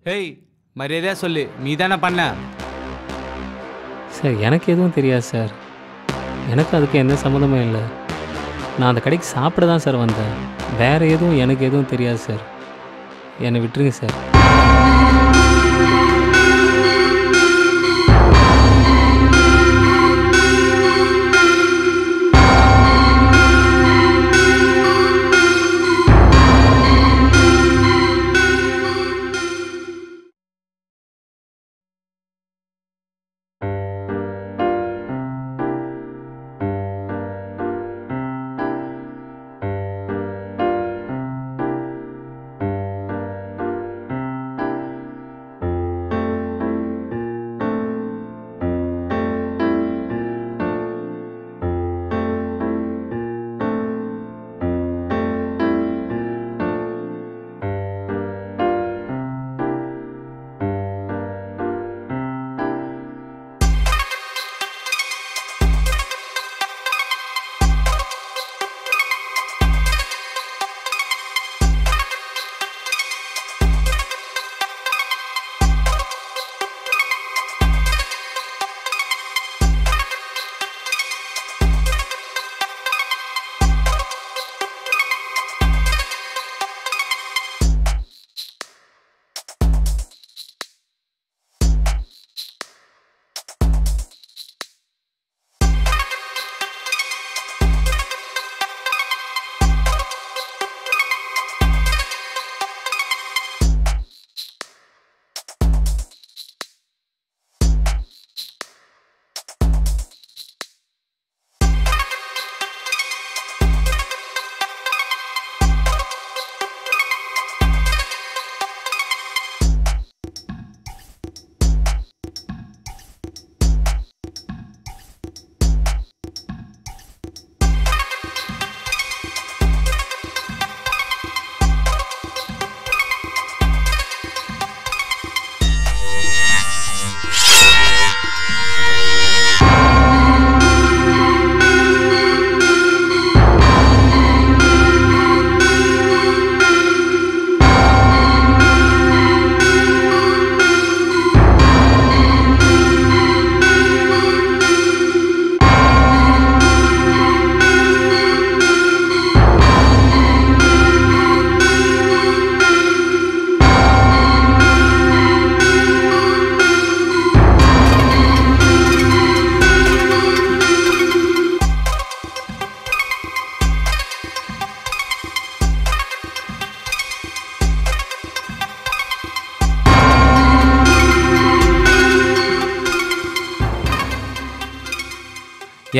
Hey, மரியாதையாக சொல்லு, நீ தானே பண்ண? சார் எனக்கு எதுவும் தெரியாது சார். எனக்கு அதுக்கு எந்த சம்மந்தமும் இல்லை. நான் அந்த கடைக்கு சாப்பிட தான் சார் வந்தேன். வேறு எதுவும் எனக்கு எதுவும் தெரியாது சார். என்னை விட்டுருங்க சார்.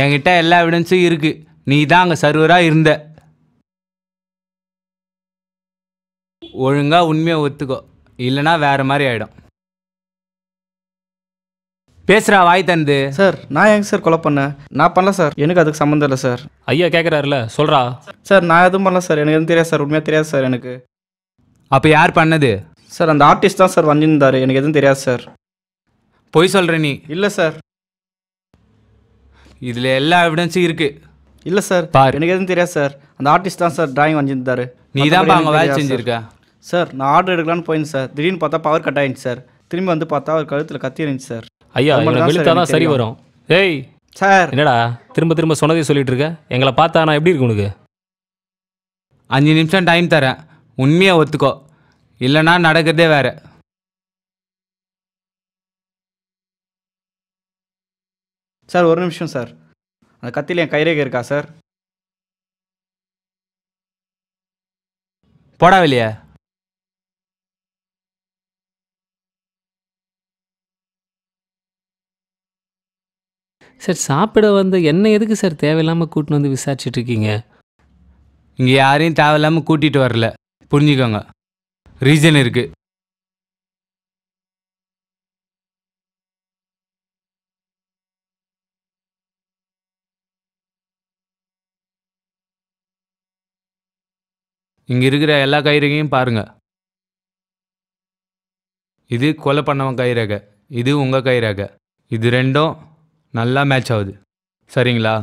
என்கிட்ட எல்லா எவிடன்ஸும் இருக்கு. நீ தான் அங்கே சர்வராக இருந்த. ஒழுங்கா உண்மையை ஒத்துக்கோ, இல்லைனா வேற மாதிரி ஆயிடும். பேசுறா வாய் தந்து. சார் நான் எங்க சார் கொலை பண்ணேன்? நான் பண்ணல சார், எனக்கு அதுக்கு சம்மந்தம் இல்லை சார். ஐயா கேட்குறாருல, சொல்கிறா. சார் நான் எதுவும் பண்ணல சார், எனக்கு எதுவும் தெரியாது சார், உண்மையாக தெரியாது சார் எனக்கு. அப்போ யார் பண்ணது? சார் அந்த ஆர்டிஸ்ட் தான் சார் வந்திருந்தார், எனக்கு எதுவும் தெரியாது சார். பொய் சொல்கிற நீ? இல்லை சார். இதில் எல்லா எவிடன்ஸும் இருக்கு. இல்லை சார் பார், எனக்கு எதுவும் தெரியாது சார். அந்த ஆர்டிஸ்ட் தான் சார் டிராயிங் வந்திருந்தார். நீ தான் அங்கே வேலை செஞ்சுருக்க. சார் நான் ஆர்டர் எடுக்கலான்னு போயிருந்தேன் சார், திடீர்னு பார்த்தா பவர் கட் ஆயிடுச்சு சார். திரும்பி வந்து பார்த்தா அவர் கழுத்தில் கத்தி இருந்துச்சு சார். ஐயா விழுத்தா தான் சரி வரும். ஏய் சார் என்னடா திரும்ப திரும்ப சொன்னதே சொல்லிட்டு இருக்க? எங்களை பார்த்தா நான் எப்படி இருக்கு உனக்கு? 5 நிமிஷம் டைம் தரேன், உண்மையை ஒத்துக்கோ, இல்லைனா நடக்கிறதே வேற. சார் ஒரு நிமிஷம் சார், அந்த கத்தியில் என் கைரேகை இருக்கா சார்? போடா வெளியே. சார் சாப்பிட வந்து என்ன எதுக்கு சார் தேவையில்லாமல் கூட்டின்னு வந்து விசாரிச்சுட்டு இருக்கீங்க? இங்கே யாரையும் தேவையில்லாமல் கூட்டிகிட்டு வரல, புரிஞ்சுக்கோங்க. ரீசன் இருக்குது. இங்கே இருக்கிற எல்லா கைரேகையும் பாருங்கள். இது கொலை பண்ணவன் கைரேகை, இது உங்கள் கைரேகை. இது ரெண்டும் நல்லா மேட்ச் ஆகுது, சரிங்களா?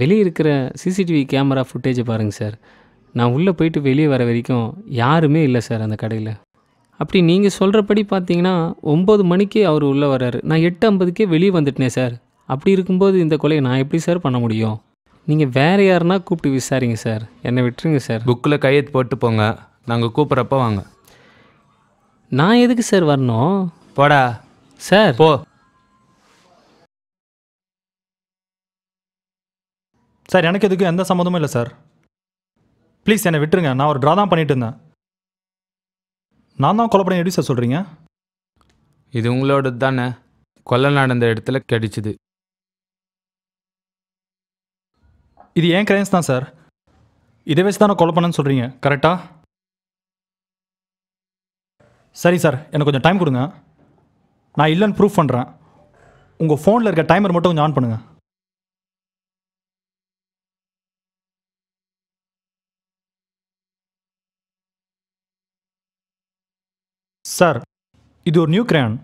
வெளியே இருக்கிற சிசிடிவி கேமரா ஃபுட்டேஜை பாருங்கள் சார். நான் உள்ளே போயிட்டு வெளியே வர வரைக்கும் யாருமே இல்லை சார் அந்த கடையில். அப்படி நீங்கள் சொல்கிறபடி பார்த்தீங்கன்னா 9 மணிக்கே அவர் உள்ளே வர்றாரு. நான் 8:50க்கே வெளியே வந்துட்டேனே சார். அப்படி இருக்கும்போது இந்த கொலையை நான் எப்படி சார் பண்ண முடியும்? நீங்கள் வேறு யாருன்னா கூப்பிட்டு விசாரிங்க சார், என்னை விட்டுருங்க சார். புக்கில் கையெழுத்து போட்டு போங்க, நாங்கள் கூப்பிட்றப்ப வாங்க. நான் எதுக்கு சார் வரணும்? போடா சார் போ. சார் எனக்கு எதுக்கு எந்த சம்மந்தமும் இல்லை சார். ப்ளீஸ் என்னை விட்டுருங்க. நான் ஒரு ட்ரா தான் பண்ணிட்டு இருந்தேன். நான் தான் கொலை பண்ணி எப்படி சார் சொல்கிறீங்க? இது உங்களோடது தானே? கொலை நடந்த இடத்துல கிடைச்சிது. இது ஏன் கிரைம்ஸ் தான் சார். இதை வச்சு தான் நான் கொலை பண்ணேன்னு சொல்கிறீங்க, கரெக்டா? சரி சார், எனக்கு கொஞ்சம் டைம் கொடுங்க. நான் இல்லைன்னு ப்ரூஃப் பண்ணுறேன். உங்கள் ஃபோனில் இருக்க டைமர் மட்டும் கொஞ்சம் ஆன் பண்ணுங்கள். சார், இது ஒரு நியூ கிரையான்.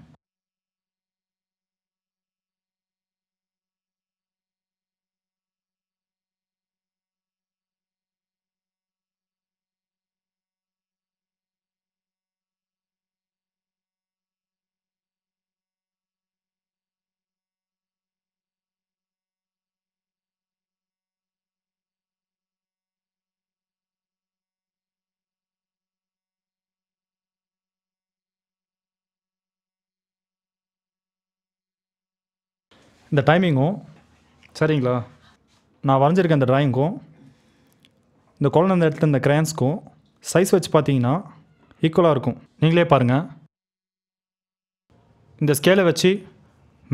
இந்த டைமிங்கும் சரிங்களா? நான் வரைஞ்சிருக்க இந்த ட்ராயிங்க்கும் இந்த கொலை நடந்த இடத்துல இந்த கிரையான்ஸ்க்கும் சைஸ் வச்சு பார்த்தீங்கன்னா ஈக்குவலாக இருக்கும். நீங்களே பாருங்கள். இந்த ஸ்கேலை வச்சு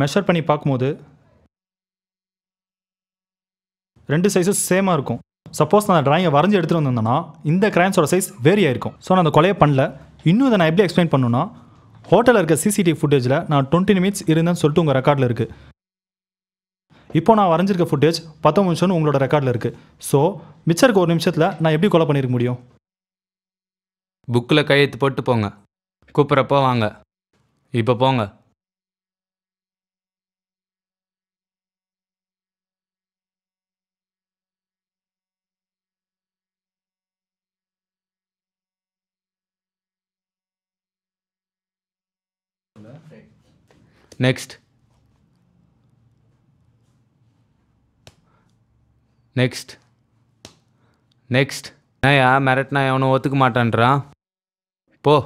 மெஷர் பண்ணி பார்க்கும்போது 2 சைஸும் சேமாக இருக்கும். சப்போஸ் நான் அந்த ட்ராயிங்கை வரைஞ்சி எடுத்துகிட்டு வந்திருந்தேன்னா இந்த கிரையான்ஸோட சைஸ் வேரி ஆயிருக்கும். ஸோ நான் அந்த கொலையை பண்ணல. இன்னும் இதை நான் எப்படி எக்ஸ்பிளைன் பண்ணணும்னா, ஹோட்டலில் இருக்க சிசிடிவி ஃபுட்டேஜில் நான் 20 நிமிட்ஸ் இருந்தேன்னு சொல்லிட்டு உங்கள் ரெக்கார்டில் இருக்குது. இப்போ நான் வரைஞ்சிருக்க ஃபுட்டேஜ் 10 நிமிஷம்னு உங்களோட ரெக்கார்டில் இருக்குது. ஸோ மிச்சம் இருக்க 1 நிமிஷத்தில் நான் எப்படி கொலை பண்ணியிருக்க முடியும்? புக்கில் கையெழுத்து போட்டு போங்க, கூப்பிட்றப்போ வாங்க. இப்போ போங்க. Next next next. ஏயா மிரட்டினா எவனும் ஒத்துக்க மாட்டான்றான். போ,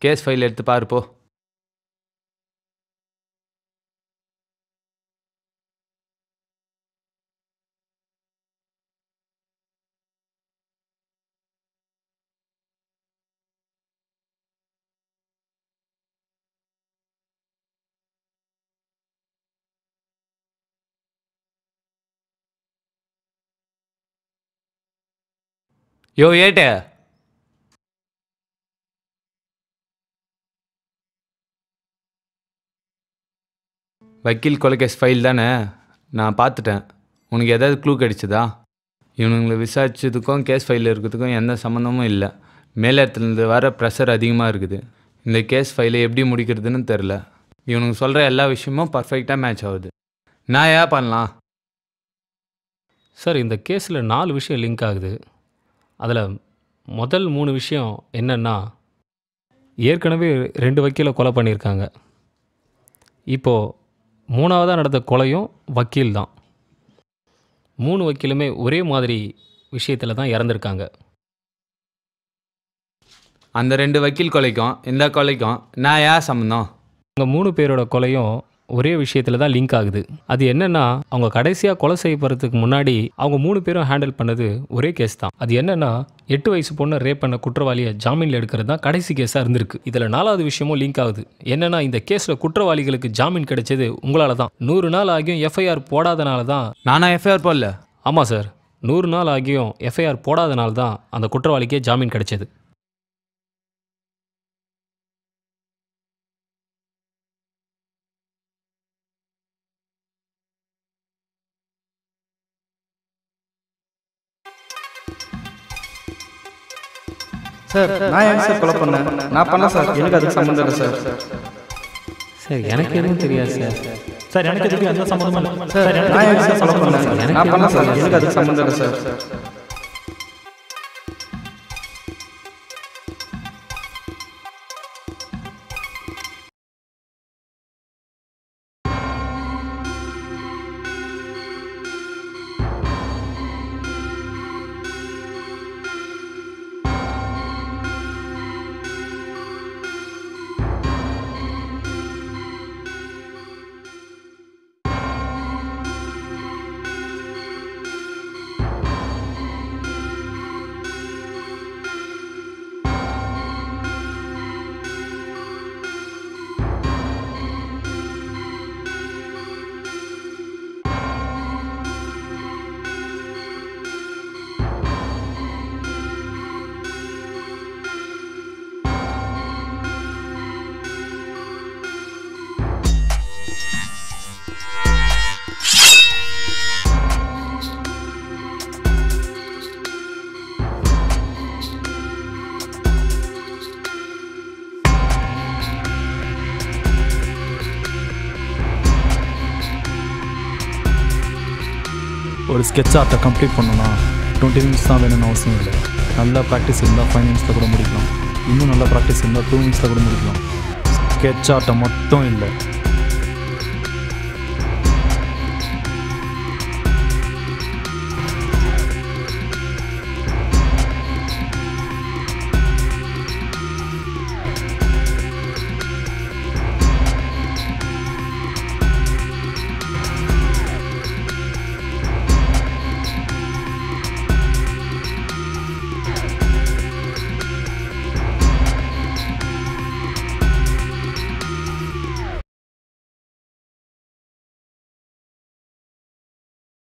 கேஸ் ஃபைல் எடுத்து பாரு போ. யோ ஏட்ட, வக்கீல் கொலை கேஸ் ஃபைல் தானே? நான் பார்த்துட்டேன். உனக்கு ஏதாவது க்ளூ கிடைச்சதா? இவனுங்களை விசாரிச்சதுக்கும் கேஸ் ஃபைலில் இருக்கிறதுக்கும் எந்த சம்மந்தமும் இல்லை. மேலிடத்துலேருந்து வர ப்ரெஷர் அதிகமாக இருக்குது. இந்த கேஸ் ஃபைலை எப்படி முடிக்கிறதுன்னு தெரில. இவனுங்க சொல்கிற எல்லா விஷயமும் பர்ஃபெக்டாக மேட்ச் ஆகுது. நான் ஏன் பண்ணலாம்? சார், இந்த கேஸில் 4 விஷயம் லிங்க் ஆகுது. அதில் முதல் 3 விஷயம் என்னென்னா, ஏற்கனவே 2 வக்கீலை கொலை பண்ணியிருக்காங்க. இப்போது 3ஆவதாக நடந்த கொலையும் வக்கீல் தான். 3 வக்கீலுமே ஒரே மாதிரி விஷயத்தில் தான் இறந்துருக்காங்க. அந்த 2 வக்கீல் கொலைக்கும் இந்த கொலைக்கும் நான் ஏன் சம்மந்தம்? அவங்க 3 பேரோட கொலையும் ஒரே விஷயத்தில் தான் லிங்க் ஆகுது. அது என்னென்னா, அவங்க கடைசியாக கொலை செய்யப்படுறதுக்கு முன்னாடி அவங்க 3 பேரும் ஹேண்டில் பண்ணது ஒரே கேஸ் தான். அது என்னென்னா, 8 வயசு பொண்ணை ரேப் பண்ண குற்றவாளியை ஜாமீனில் எடுக்கிறது தான் கடைசி கேஸாக இருந்திருக்கு. இதில் 4வது விஷயமும் லிங்க் ஆகுது. என்னென்னா, இந்த கேஸில் குற்றவாளிகளுக்கு ஜாமீன் கிடைச்சது உங்களால் தான். 100 நாள் ஆகியும் எஃப்ஐஆர் போடாதனால தான். நானா எஃப்ஐஆர் போடல? ஆமாம் சார், 100 நாள் ஆகியும் எஃப்ஐஆர் போடாதனால தான் அந்த குற்றவாளிக்கே ஜாமீன் கிடைச்சது. சார், நான் ஏன் சார் கொலை பண்ணேன்? நான் பண்ணல சார். எனக்கு அதுக்கு சம்மந்தம் இல்லை சார். சார், எனக்கு எதுவும் தெரியாது சார். சார், எனக்கு எதுக்கு எந்த சம்மந்தமும் இல்லை. சார், நான் ஏன் சார் கொலை பண்ணேன்? நான் பண்ணல சார். எனக்கு அதுக்கு சம்மந்தம் இல்லை சார். ஒரு ஸ்கெட்ச் ஆர்ட்டை கம்ப்ளீட் பண்ணணும்னா 20 மினிட்ஸ் தான் வேணும்னு அவசியம் இல்லை. நல்ல ப்ராக்டிஸ் இருந்தால் 5 மினிட்ஸில் கூட முடிக்கலாம். இன்னும் நல்ல ப்ராக்டிஸ் இருந்தால் 2 மினிட்ஸில் கூட முடிக்கலாம். ஸ்கெட்ச் ஆர்ட்டை மட்டும் இல்லை,